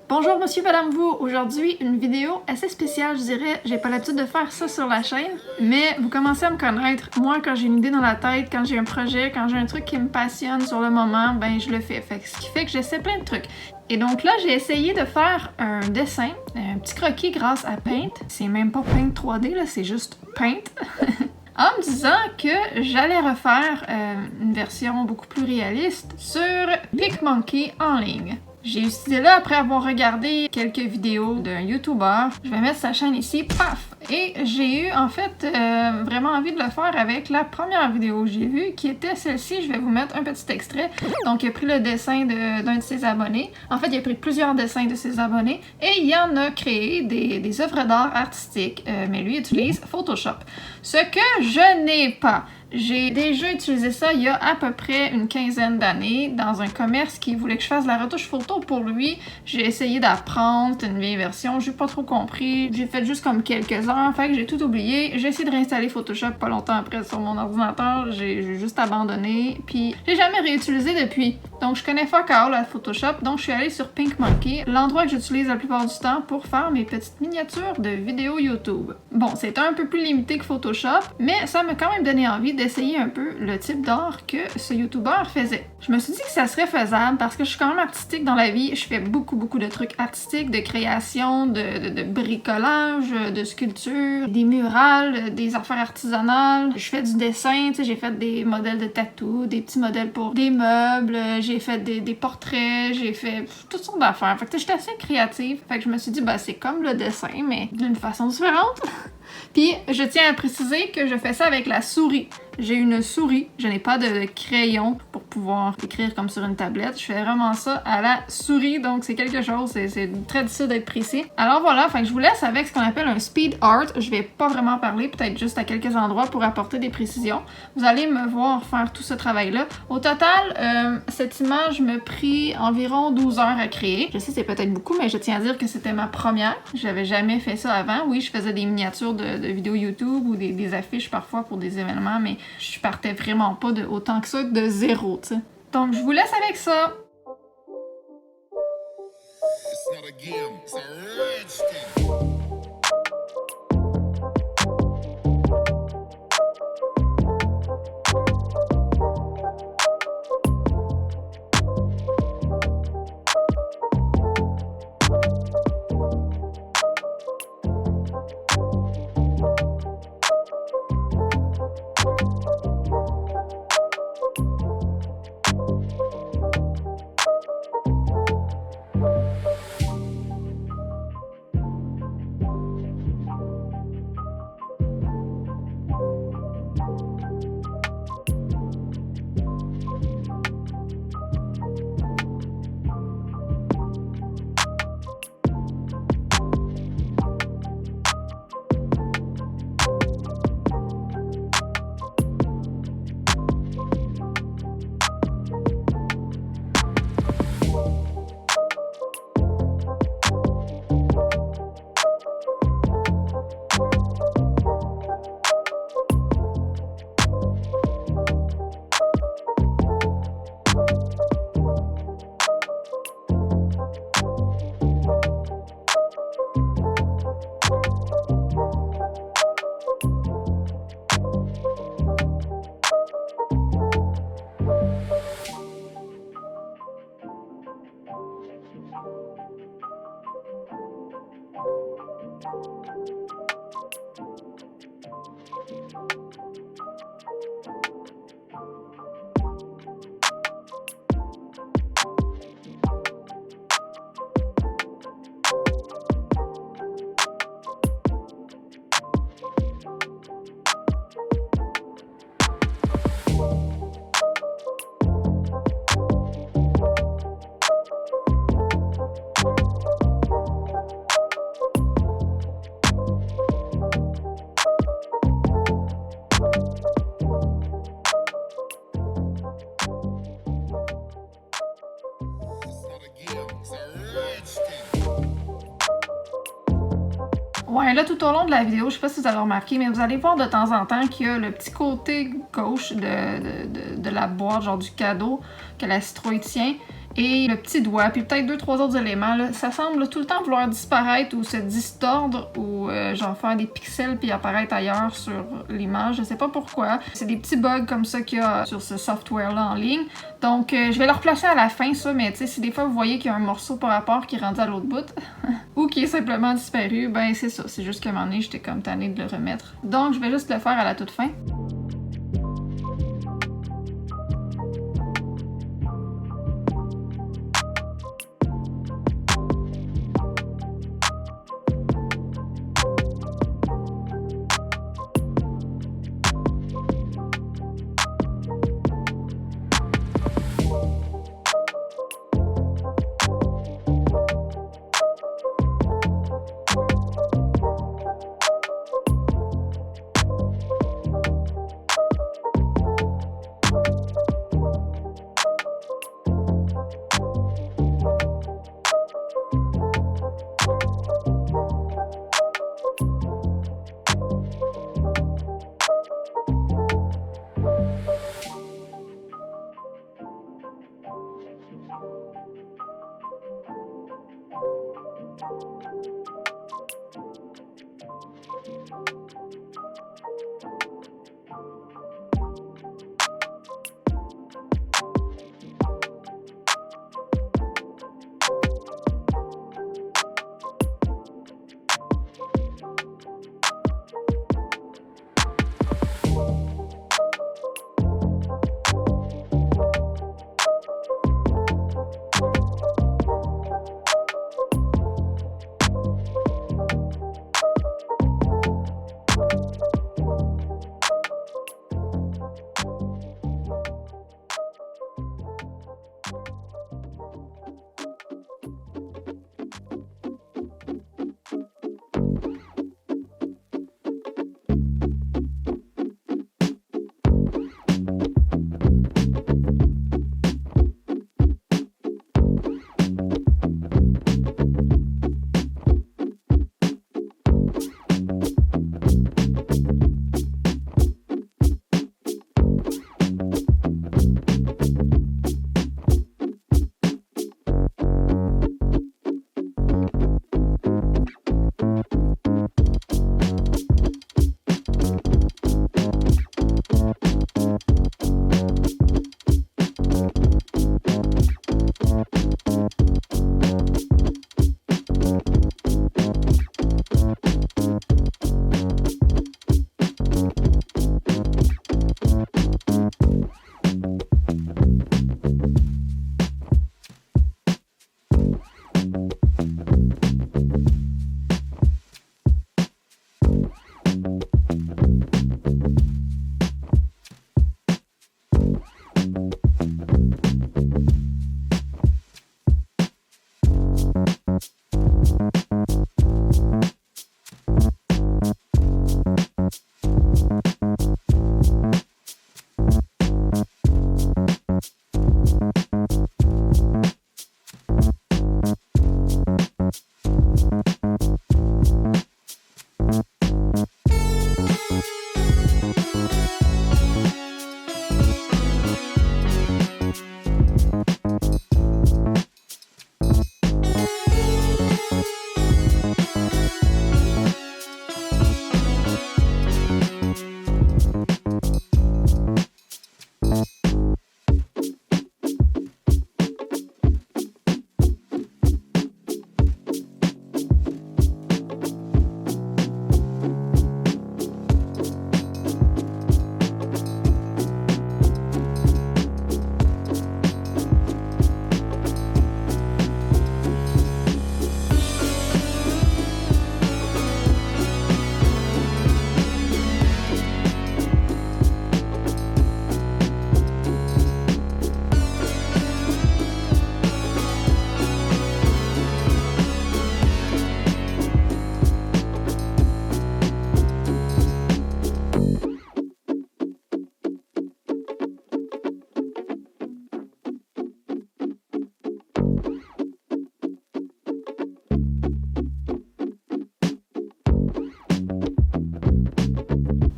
Bonjour monsieur, madame, vous. Aujourd'hui, une vidéo assez spéciale, je dirais. J'ai pas l'habitude de faire ça sur la chaîne, mais vous commencez à me connaître. Moi, quand j'ai une idée dans la tête, quand j'ai un projet, quand j'ai un truc qui me passionne sur le moment, ben je le fais. Ce qui fait que j'essaie plein de trucs. Et donc là, j'ai essayé de faire un dessin, un petit croquis grâce à Paint. C'est même pas Paint 3D, là, c'est juste Paint. En me disant que j'allais refaire une version beaucoup plus réaliste sur PicMonkey en ligne. J'ai eu cette idée-là après avoir regardé quelques vidéos d'un YouTuber. Je vais mettre sa chaîne ici, paf! Et j'ai eu en fait vraiment envie de le faire avec la première vidéo que j'ai vue, qui était celle-ci. Je vais vous mettre un petit extrait. Donc il a pris le dessin d'un de ses abonnés. En fait, il a pris plusieurs dessins de ses abonnés et il en a créé des œuvres d'art artistiques. Mais lui utilise Photoshop. Ce que je n'ai pas. J'ai déjà utilisé ça il y a à peu près une quinzaine d'années dans un commerce qui voulait que je fasse la retouche photo pour lui. J'ai essayé d'apprendre une vieille version, j'ai pas trop compris. J'ai fait juste comme quelques heures, fait que j'ai tout oublié. J'ai essayé de réinstaller Photoshop pas longtemps après sur mon ordinateur, j'ai juste abandonné, puis j'ai jamais réutilisé depuis. Donc je connais fuck all à Photoshop, donc je suis allée sur PicMonkey, l'endroit que j'utilise la plupart du temps pour faire mes petites miniatures de vidéos YouTube. Bon, c'est un peu plus limité que Photoshop, mais ça m'a quand même donné envie d'essayer un peu le type d'art que ce YouTuber faisait. Je me suis dit que ça serait faisable parce que je suis quand même artistique dans la vie. Je fais beaucoup de trucs artistiques, de création, de bricolage, de sculpture, des murales, des affaires artisanales. Je fais du dessin, tu sais, j'ai fait des modèles de tatou, des petits modèles pour des meubles, j'ai fait des portraits, j'ai fait toutes sortes d'affaires. Fait que j'étais assez créative. Fait que je me suis dit, bah c'est comme le dessin, mais d'une façon différente. Puis, je tiens à préciser que je fais ça avec la souris. J'ai une souris, je n'ai pas de crayon pour pouvoir écrire comme sur une tablette. Je fais vraiment ça à la souris, donc c'est quelque chose, c'est très difficile d'être précis. Alors voilà, fait que je vous laisse avec ce qu'on appelle un speed art. Je vais pas vraiment parler, peut-être juste à quelques endroits pour apporter des précisions. Vous allez me voir faire tout ce travail-là. Au total, cette image me prit environ 12 heures à créer. Je sais, c'est peut-être beaucoup, mais je tiens à dire que c'était ma première. J'avais jamais fait ça avant. Oui, je faisais des miniatures de vidéos YouTube ou des affiches parfois pour des événements, mais je partais vraiment pas de autant que ça, de zéro, tu sais. Donc, je vous laisse avec ça. It's not a game, it's a rich thing. Ouais, là, tout au long de la vidéo, je sais pas si vous avez remarqué, mais vous allez voir de temps en temps qu'il y a le petit côté gauche de la boîte, genre du cadeau, que la citrouille tient, et le petit doigt, puis peut-être 2-3 autres éléments, là, ça semble là, tout le temps vouloir disparaître ou se distordre ou genre faire des pixels puis apparaître ailleurs sur l'image. Je sais pas pourquoi. C'est des petits bugs comme ça qu'il y a sur ce software-là en ligne. Donc je vais le replacer à la fin ça, mais tu sais, si des fois vous voyez qu'il y a un morceau par rapport qui est rendu à l'autre bout ou qui est simplement disparu, ben c'est ça. C'est juste qu'à un moment donné, j'étais comme tannée de le remettre. Donc je vais juste le faire à la toute fin.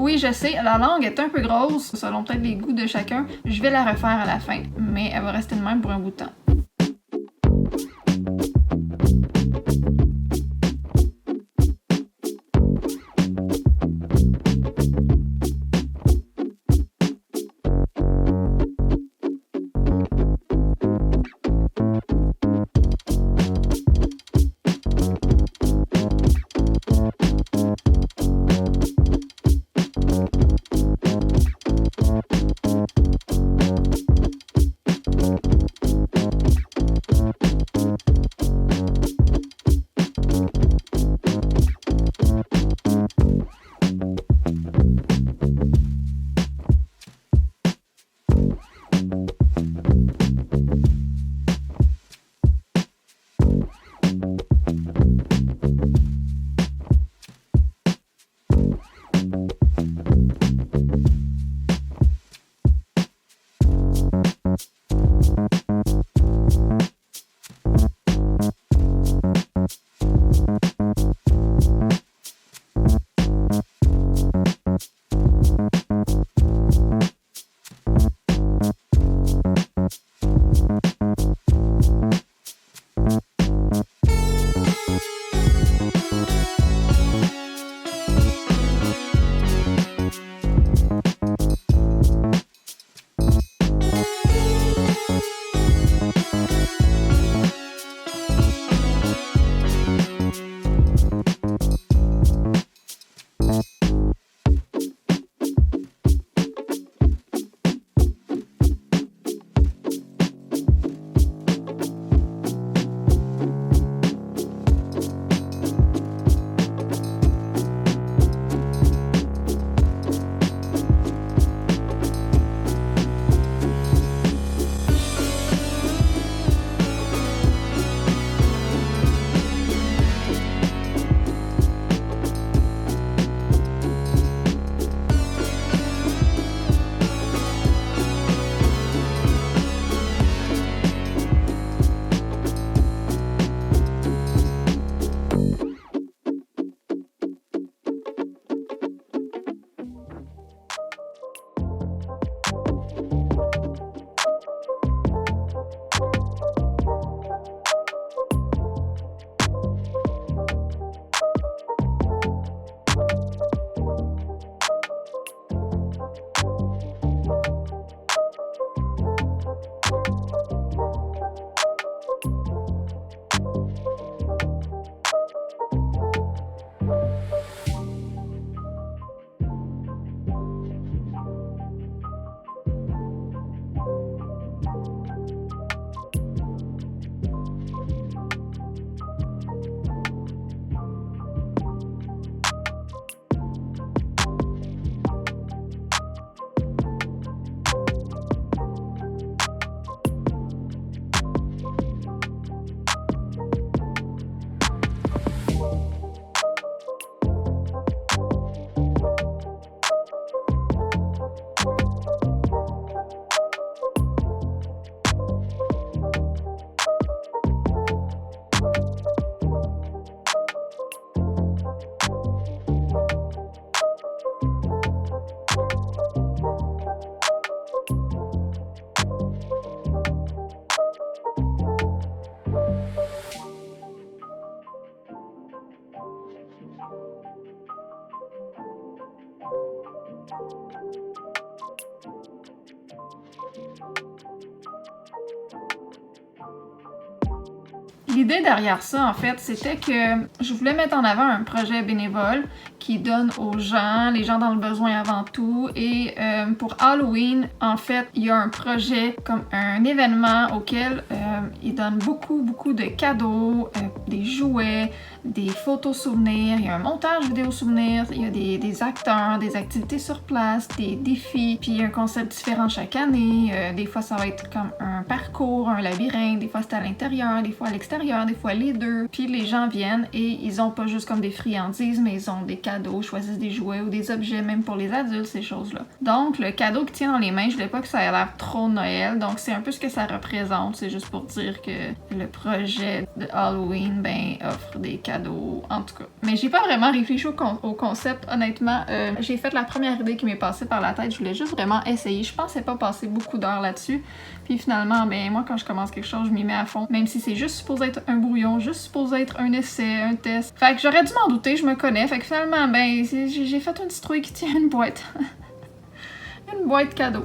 Oui, je sais, la langue est un peu grosse, selon peut-être les goûts de chacun. Je vais la refaire à la fin, mais elle va rester de même pour un bout de temps. L'idée derrière ça, en fait, c'était que je voulais mettre en avant un projet bénévole qui donne aux gens, les gens dans le besoin avant tout. Et pour Halloween, en fait, il y a un projet comme un événement auquel ils donnent beaucoup de cadeaux, des jouets, des photos souvenirs, il y a un montage vidéo souvenirs, il y a des acteurs, des activités sur place, des défis, puis un concept différent chaque année. Des fois, ça va être comme un parcours, un labyrinthe, des fois c'est à l'intérieur, des fois à l'extérieur, des fois les deux. Puis les gens viennent et ils ont pas juste comme des friandises, mais ils ont des cadeaux, choisissent des jouets ou des objets, même pour les adultes, ces choses-là. Donc, le cadeau qu'ils tiennent dans les mains, je voulais pas que ça ait l'air trop Noël, donc c'est un peu ce que ça représente. C'est juste pour dire que le projet de Halloween, ben, offre des cadeaux, en tout cas. Mais j'ai pas vraiment réfléchi au concept, honnêtement. J'ai fait la première idée qui m'est passée par la tête, je voulais juste vraiment essayer. Je pensais pas passer beaucoup d'heures là-dessus. Puis finalement, ben, moi, quand je commence quelque chose, je m'y mets à fond. Même si c'est juste supposé être un brouillon, juste supposé être un essai, un test. Fait que j'aurais dû m'en douter, je me connais. Fait que finalement, ben, j'ai fait une citrouille qui tient une boîte. Une boîte cadeau.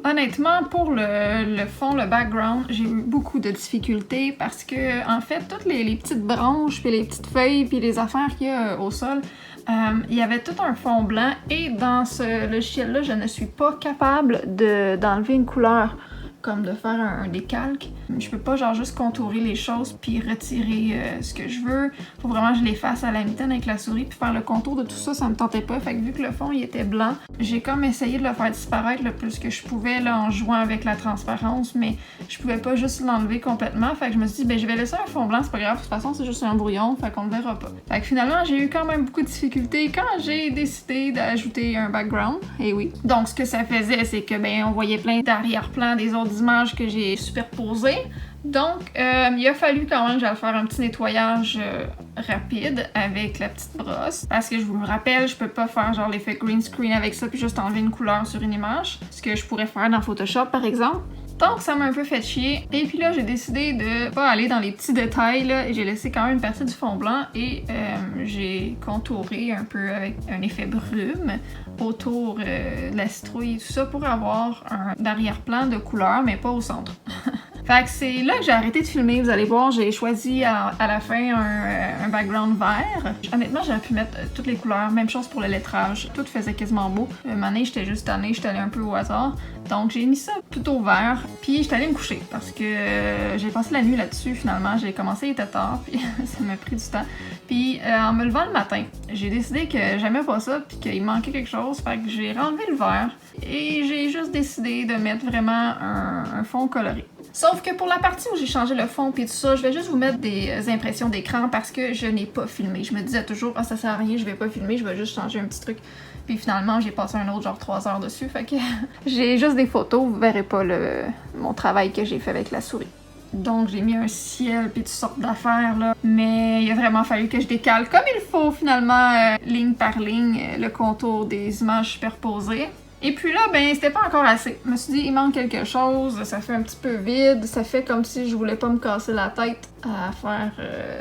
Honnêtement, pour le fond, le background, j'ai eu beaucoup de difficultés parce que, en fait, toutes les petites branches, puis les petites feuilles, puis les affaires qu'il y a au sol, il y avait tout un fond blanc et dans ce logiciel-là, je ne suis pas capable d'enlever une couleur, comme de faire un décalque. Je peux pas genre juste contourer les choses puis retirer ce que je veux. Faut vraiment que je les fasse à la mitaine avec la souris puis faire le contour de tout ça, ça me tentait pas. Fait que vu que le fond il était blanc, j'ai comme essayé de le faire disparaître le plus que je pouvais là, en jouant avec la transparence, mais je pouvais pas juste l'enlever complètement. Fait que je me suis dit, ben je vais laisser un fond blanc, c'est pas grave, de toute façon c'est juste un brouillon, fait qu'on le verra pas. Fait que finalement j'ai eu quand même beaucoup de difficultés quand j'ai décidé d'ajouter un background. Et oui. Donc ce que ça faisait, c'est que ben on voyait plein d'arrière-plans des autres images que j'ai superposées. Donc, il a fallu quand même que j'aille faire un petit nettoyage rapide avec la petite brosse. Parce que je vous le rappelle, je peux pas faire genre l'effet green screen avec ça puis juste enlever une couleur sur une image. Ce que je pourrais faire dans Photoshop par exemple. Donc ça m'a un peu fait chier. Et puis là, j'ai décidé de pas aller dans les petits détails là. J'ai laissé quand même une partie du fond blanc et j'ai contouré un peu avec un effet brume autour de la citrouille et tout ça pour avoir un arrière-plan de couleur, mais pas au centre. Fait que c'est là que j'ai arrêté de filmer, vous allez voir, j'ai choisi à la fin un background vert. Honnêtement, j'aurais pu mettre toutes les couleurs, même chose pour le lettrage, tout faisait quasiment beau. Une année, j'étais juste tannée, j'étais allée un peu au hasard. Donc j'ai mis ça plutôt vert, puis j'étais allée me coucher parce que j'ai passé la nuit là-dessus finalement. J'ai commencé, il était tard, puis ça m'a pris du temps. Puis en me levant le matin, j'ai décidé que j'aimais pas ça, puis qu'il me manquait quelque chose, fait que j'ai enlevé le vert et j'ai juste décidé de mettre vraiment un fond coloré. Sauf que pour la partie où j'ai changé le fond puis tout ça, je vais juste vous mettre des impressions d'écran parce que je n'ai pas filmé. Je me disais toujours, ah ça sert à rien, je vais pas filmer, je vais juste changer un petit truc. Puis finalement, j'ai passé un autre genre 3 heures dessus, fait que j'ai juste des photos, vous verrez pas mon travail que j'ai fait avec la souris. Donc j'ai mis un ciel puis toutes sortes d'affaires là, mais il a vraiment fallu que je décale comme il faut finalement, ligne par ligne, le contour des images superposées. Et puis là, ben c'était pas encore assez. Je me suis dit, il manque quelque chose, ça fait un petit peu vide, ça fait comme si je voulais pas me casser la tête à faire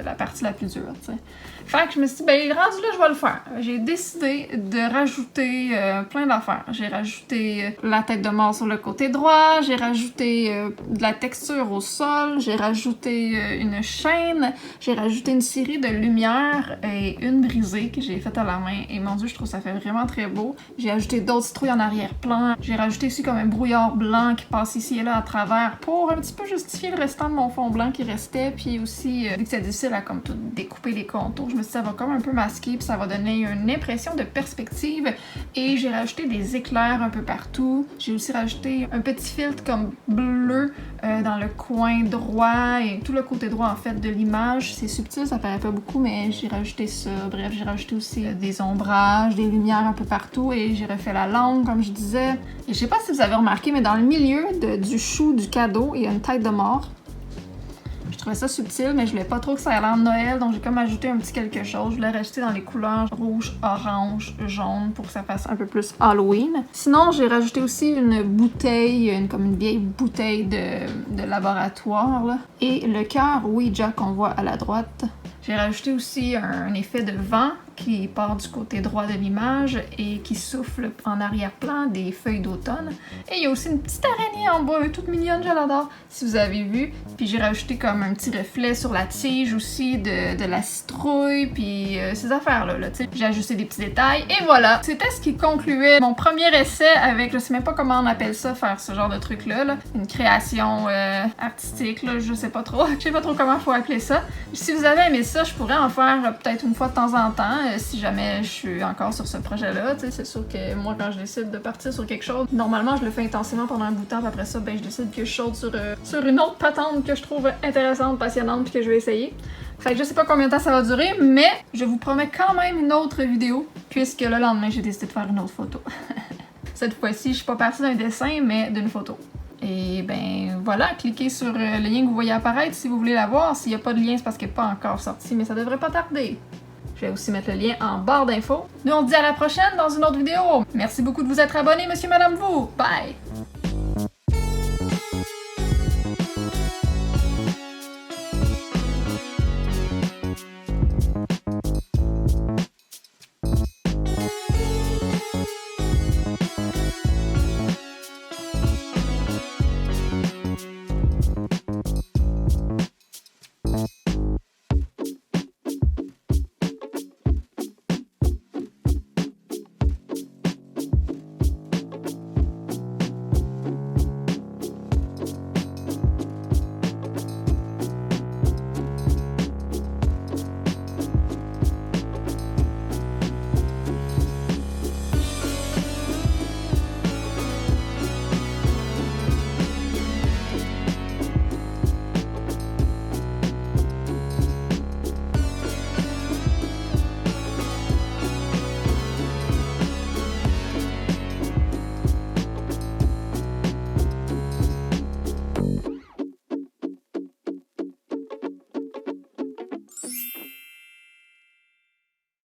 la partie la plus dure, tu sais. Fait que je me suis dit, ben rendu là, je vais le faire. J'ai décidé de rajouter plein d'affaires. J'ai rajouté la tête de mort sur le côté droit, j'ai rajouté de la texture au sol, j'ai rajouté une chaîne, j'ai rajouté une série de lumières et une brisée que j'ai faite à la main. Et mon dieu, je trouve que ça fait vraiment très beau. J'ai ajouté d'autres citrouilles en arrière-plan. J'ai rajouté aussi comme un brouillard blanc qui passe ici et là à travers pour un petit peu justifier le restant de mon fond blanc qui restait. Puis aussi, vu que c'est difficile à comme tout découper les contours, je me suis dit ça va comme un peu masquer puis ça va donner une impression de perspective. Et j'ai rajouté des éclairs un peu partout. J'ai aussi rajouté un petit filtre comme bleu dans le coin droit et tout le côté droit en fait de l'image. C'est subtil, ça paraît pas beaucoup, mais j'ai rajouté ça. Bref, j'ai rajouté aussi des ombrages, des lumières un peu partout et j'ai refait la langue comme je disais. Et je sais pas si vous avez remarqué, mais dans le milieu du chou du cadeau, il y a une tête de mort. Je trouvais ça subtil, mais je voulais pas trop que ça ait l'air de Noël, donc j'ai comme ajouté un petit quelque chose. Je voulais rajouter dans les couleurs rouge, orange, jaune pour que ça fasse un peu plus Halloween. Sinon, j'ai rajouté aussi une bouteille, comme une vieille bouteille de laboratoire, là. Et le cœur Ouija qu'on voit à la droite. J'ai rajouté aussi un effet de vent qui part du côté droit de l'image et qui souffle en arrière-plan des feuilles d'automne. Et il y a aussi une petite araignée en bas, toute mignonne, je l'adore, si vous avez vu. Puis j'ai rajouté comme un petit reflet sur la tige aussi de la citrouille, puis ces affaires-là, là, tu sais. J'ai ajusté des petits détails et voilà. C'était ce qui concluait mon premier essai avec, je sais même pas comment on appelle ça, faire ce genre de truc-là, là. Une création artistique, là, je sais pas trop. Je sais pas trop comment faut appeler ça. Si vous avez aimé ça, je pourrais en faire peut-être une fois de temps en temps. Si jamais je suis encore sur ce projet-là, tu sais, c'est sûr que moi, quand je décide de partir sur quelque chose, normalement, je le fais intensément pendant un bout de temps, puis après ça, ben, je décide que je saute sur une autre patente que je trouve intéressante, passionnante, puis que je vais essayer. Fait que je sais pas combien de temps ça va durer, mais je vous promets quand même une autre vidéo, puisque le lendemain, j'ai décidé de faire une autre photo. Cette fois-ci, je suis pas partie d'un dessin, mais d'une photo. Et ben voilà, cliquez sur le lien que vous voyez apparaître si vous voulez la voir. S'il n'y a pas de lien, c'est parce qu'elle n'est pas encore sortie, mais ça devrait pas tarder. Je vais aussi mettre le lien en barre d'infos. Nous, on se dit à la prochaine dans une autre vidéo. Merci beaucoup de vous être abonné, monsieur, madame, vous. Bye!